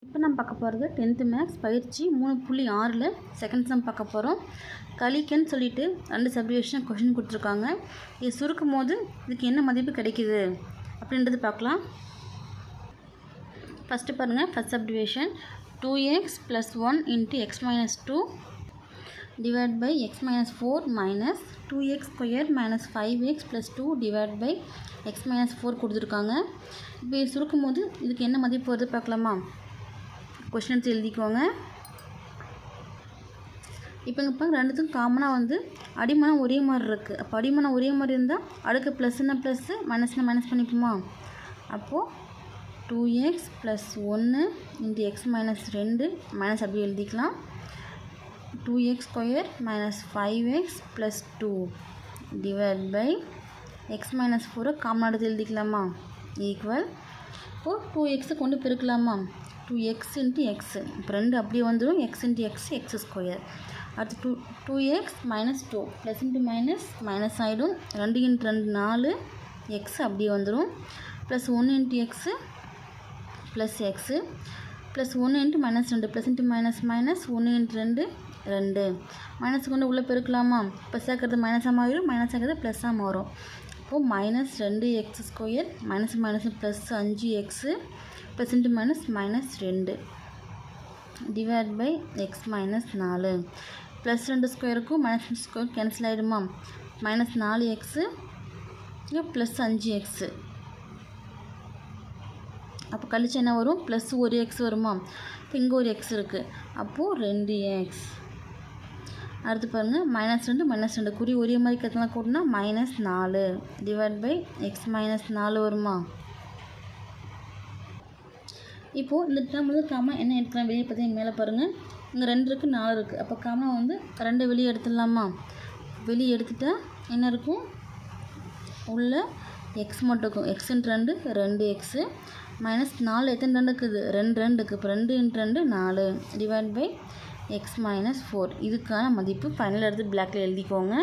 இப்போ நம்ம பார்க்க போகிறது 10th மேக்ஸ் பயிற்சி 3.6ல் செகண்ட் சம் பார்க்க போகிறோம். கழிக்கன்னு சொல்லிட்டு 2 சப்டிவிஷன் கொஷின் கொடுத்துருக்காங்க. இது சுருக்கும் போது இதுக்கு என்ன மதிப்பு கிடைக்குது அப்படின்றது பார்க்கலாம். ஃபஸ்ட்டு பாருங்கள், first subdivision 2x + 1 × x - 2 divided by x - 4 minus 2x² - 5x + 2 divided by x - 4 கொடுத்துருக்காங்க. இப்போ இது சுருக்கும் போது இதுக்கு என்ன மதிப்பு வருது பார்க்கலாமா? கொஷின் எடுத்து எழுதிக்குவாங்க. இப்போ இங்கே பாருங்க, ரெண்டுத்துக்கும் காமனாக அடிமானம் ஒரே மாதிரி இருக்குது. அப்போ அடிமானம் ஒரே மாதிரி இருந்தால் அடுக்கு ப்ளஸ்னா ப்ளஸ்ஸு மைனஸ்னா மைனஸ் பண்ணிப்போமா? அப்போது 2x + 1 × x - 2 மைனஸ் அப்படி எழுதிக்கலாம். 2x² - 5x + 2 divided by x - 4 காமனாக எடுத்து எழுதிக்கலாமா? ஈக்குவல். இப்போது 2x கொண்டு பெருக்கலாமா? 2x × x. இப்போ 2 அப்படியே வந்துடும். x × x x². அடுத்து 2x - 2 plus into minus minus ஆகிடும். 2 × 2 4 x அப்படியே வந்துடும். Plus 1 × x plus x plus 1 × -2 plus into minus minus 1 × 2 2 minus கொண்டு உள்ளே பெருக்கலாமா? ப்ளஸ் ஆக்கிறது மைனஸாக மாறிடும், மைனஸ் ஆக்கிறது ப்ளஸ்ஸாக மாறும். இப்போது -2x² minus minus plus 5x plus into minus minus 2 divide by x - 4 plus 2 ஸ்கொயருக்கும் மைனஸ் 2 ஸ்கொயர் கேன்சல் ஆகிடுமா? -4x plus 5x. அப்போ கழிச்சு என்ன வரும்? ப்ளஸ் ஒரு எக்ஸ் வருமா? இப்போ இங்கே ஒரு எக்ஸ் இருக்குது. அப்போது 2x. அடுத்து பாருங்கள், -2 -2 குறி ஒரே மாதிரி கற்றுலாம் கூட்டினா -4 டிவைட் பை x - 4 வருமா? இப்போது இந்த டேர்ம் காமன் என்ன எடுக்கலாம் வெளியே பார்த்தீங்கன்னா மேலே பாருங்கள், இங்கே 2 இருக்குது 4 இருக்குது. அப்போ காமனாக 2 வெளியே எடுத்துடலாமா? வெளியே எடுத்துட்டா என்ன இருக்கும்? உள்ள எக்ஸ் மட்டும் இருக்கும். x × 2 2x -4 எத்தனை 2 இருக்குது? 2 இருக்குது. இப்போ 2 × 2 4 டிவைட் பை x - 4. இதுக்கான மதிப்பு ஃபைனல் எடுத்து பிளாக்கில் எழுதிக்கோங்க.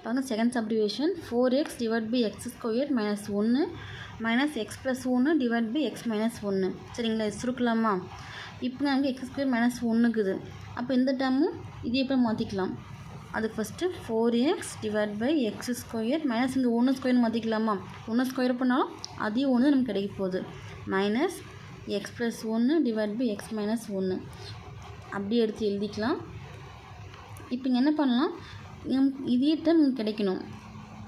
பாருங்கள், second subdivision 4x divide by x² - 1 minus x + 1 divide by x - 1. சரிங்களா? இது சுருக்கலாமா? இப்போ நமக்கு x² - 1 இருக்குது. அப்போ இந்த டேர்மும் இதே எப்போ மாற்றிக்கலாம்? அதுக்கு first 4x divide by x² minus இங்கே 1² மாற்றிக்கலாமா? 1² பண்ணாலும் அதே 1 நமக்கு கிடைக்க போகுது. Minus x + 1 divide by x - 1 அப்படியே எடுத்து எழுதிக்கலாம். இப்போ இங்கே என்ன பண்ணலாம்? இதே டேர்ம் இங்கே கிடைக்கணும்.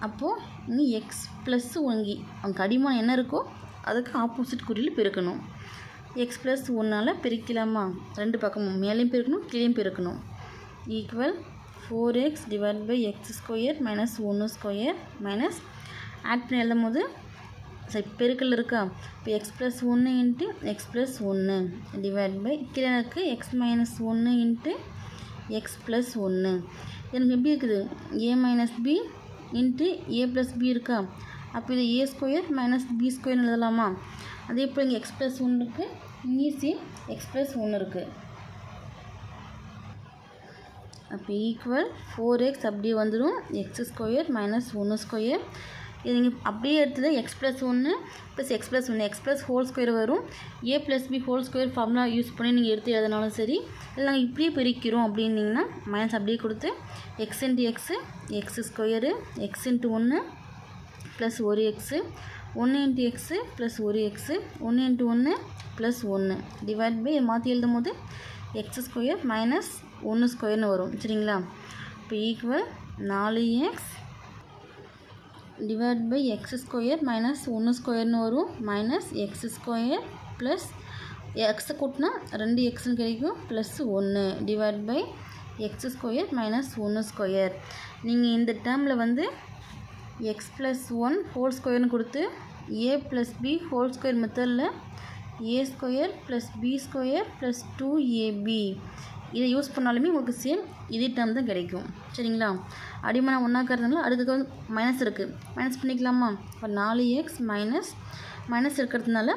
அப்போது இங்கே எக்ஸ் ப்ளஸ் ஒங்கி அவங்க அடிமானம் என்ன இருக்கோ அதுக்கு ஆப்போசிட் குறியில் பெருக்கணும். x + 1 பெருக்கலாமா? 2 பக்கமும் மேலேயும் பெருக்கணும், கீழேயும் பெருக்கணும். Equal 4x divide by x² - 1² minus add பண்ணி எழுதும் போது சரி பெருக்கல் இருக்கா? இப்போ x + 1 × x + 1 டிவைட் பை கீழே இருக்குது x - 1 × x + 1. எனக்கு எப்படி இருக்குது? a - b × a + b இருக்கா? அப்போ இது a² - b² எழுதலாமா? அதே போல் இங்கே x + 1 இருக்குது, இங்கேயும் x + 1 இருக்குது. அப்போ ஈக்குவல் 4x அப்படியே வந்துடும். x² - 1². இது நீங்கள் அப்படியே எடுத்தது x + 1 + x + 1 x + ஹோல்² வரும். a + b ஹோல்² ஃபார்முலா யூஸ் பண்ணி நீங்கள் எடுத்து எழுதினாலும் சரி, இல்லை நாங்கள் இப்படியே பிரிக்கிறோம் அப்படின்னிங்கன்னா மைனஸ் அப்படியே கொடுத்து x × x x², x × 1 plus 1x 1 × x plus 1x 1 × 1 plus 1 divide by மாற்றி எழுதும் போது x² - 1² வரும். சரிங்களா? இப்போ equal 4x divide by x² - 1² வரும். மைனஸ் x² ப்ளஸ் எக்ஸை கூட்டினா 2x கிடைக்கும் ப்ளஸ் 1 டிவைட் பை x² - 1². நீங்கள் இந்த டேர்மில் x + 1 ஹோல்² கொடுத்து a + b ஹோல்² மெத்தடில் a² + b² + 2ab இதை யூஸ் பண்ணாலுமே உங்களுக்கு சேம் இதே டேர்ம் தான் கிடைக்கும். சரிங்களா? அடிமானம் ஒன்றாக்கிறதுனால அடுத்து மைனஸ் இருக்குது, மைனஸ் பண்ணிக்கலாமா? இப்போ 4x மைனஸ் இருக்கிறதுனால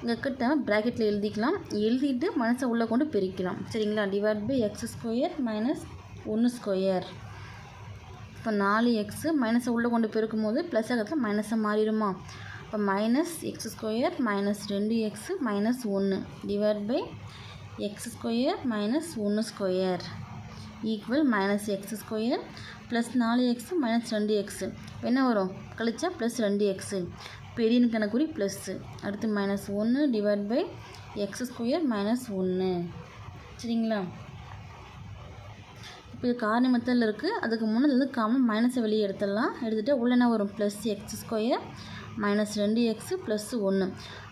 இங்கே இருக்க டேர்ம் ப்ராக்கெட்டில் எழுதிக்கலாம். எழுதிட்டு மைனஸை உள்ளே கொண்டு பெருக்கலாம். சரிங்களா? Divide by x² - 1². இப்போ 4x மைனஸை உள்ளே கொண்டு பெருக்கும் போது ப்ளஸ் ஆகிறதுல மைனஸாக மாறிடுமா? இப்போ minus x square minus 2x minus 1 divide by X square minus 1 square equal minus x square plus 4x minus 2x என்ன வரும் கழிச்சா ப்ளஸ் 2x பெரிய கணக்குறி ப்ளஸ்ஸு அடுத்து minus 1 divide by X square minus 1 சரிங்களா. இப்போ இது காரணி மெத்தடில் இருக்குது. அதுக்கு முன்னாடி வந்து காமன் மைனஸை வெளியே எடுத்துடலாம். எடுத்துகிட்டு உள்ள என்ன வரும் plus X square minus 2x plus 1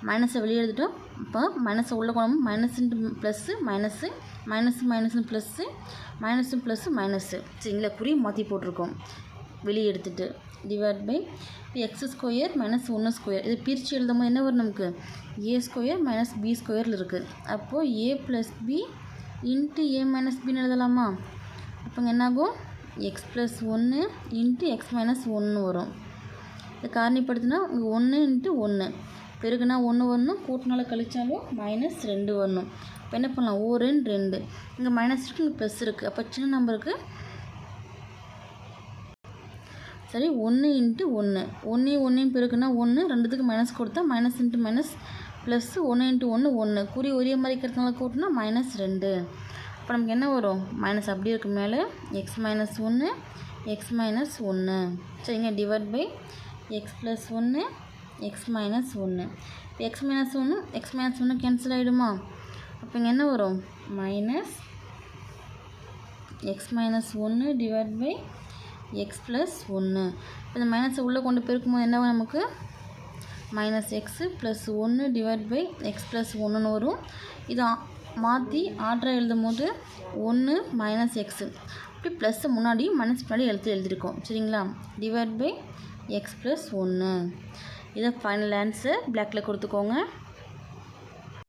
மைனஸை வெளியே எடுத்துட்டோம். இப்போ மைனஸை உள்ள கொண்டு minus into plus minus minus மைனஸ்னு ப்ளஸ்ஸு மைனஸு ப்ளஸ்ஸு மைனஸு சரிங்களா குறி மாற்றி போட்டிருக்கோம் வெளியே எடுத்துகிட்டு divide by X square minus 1 square இது பிரித்து எழுதும் போது என்ன வரும் நமக்கு ஏ ஸ்கொயர் மைனஸ் பி ஸ்கொயரில் இருக்குது. அப்போது A plus B into A minus பின்னு எழுதலாமா. அப்போங்க என்னாகும் X plus 1 into X minus 1 வரும். இது காரணிப்படுத்தினா இங்கே 1 இன்ட்டு 1 பெருக்குனா 1 வரணும் கூட்டினால கழிச்சாலும் மைனஸ் 2 வரணும். இப்போ என்ன பண்ணலாம் 2 இங்கே மைனஸ் இருக்குது இங்கே ப்ளஸ் இருக்குது. அப்போ சின்ன நம்பருக்கு சரி 1 இன்ட்டு 1 1 பெருக்குனா 1 ரெண்டுத்துக்கு மைனஸ் கொடுத்தா minus into minus plus 1 into 1 குறி ஒரே மாதிரி இருக்கிறதுனால கூட்டினா மைனஸ் 2. அப்போ நமக்கு என்ன வரும் மைனஸ் அப்படியே இருக்கு மேலே எக்ஸ் மைனஸ் 1 எக்ஸ் மைனஸ் 1 சரிங்க divide by X plus 1 X minus 1 X minus 1 cancel ஆகிடுமா. அப்போ இங்கே என்ன வரும் minus X minus 1 divide by X plus 1 இப்போ இந்த மைனஸை உள்ளே கொண்டு பெருக்கும்போது என்ன வரும் நமக்கு minus X plus 1 divide by X plus 1ன்னு வரும். இது மாற்றி ஆர்டராக எழுதும் போது 1 மைனஸ் எக்ஸு அப்படி ப்ளஸ்ஸு முன்னாடி மைனஸ் முன்னாடி எழுதியிருக்கோம் சரிங்களா டிவைட் பை எக்ஸ் ப்ளஸ் 1 இதை ஃபைனல் ஆன்சர் பிளாக்கில் கொடுத்துக்கோங்க.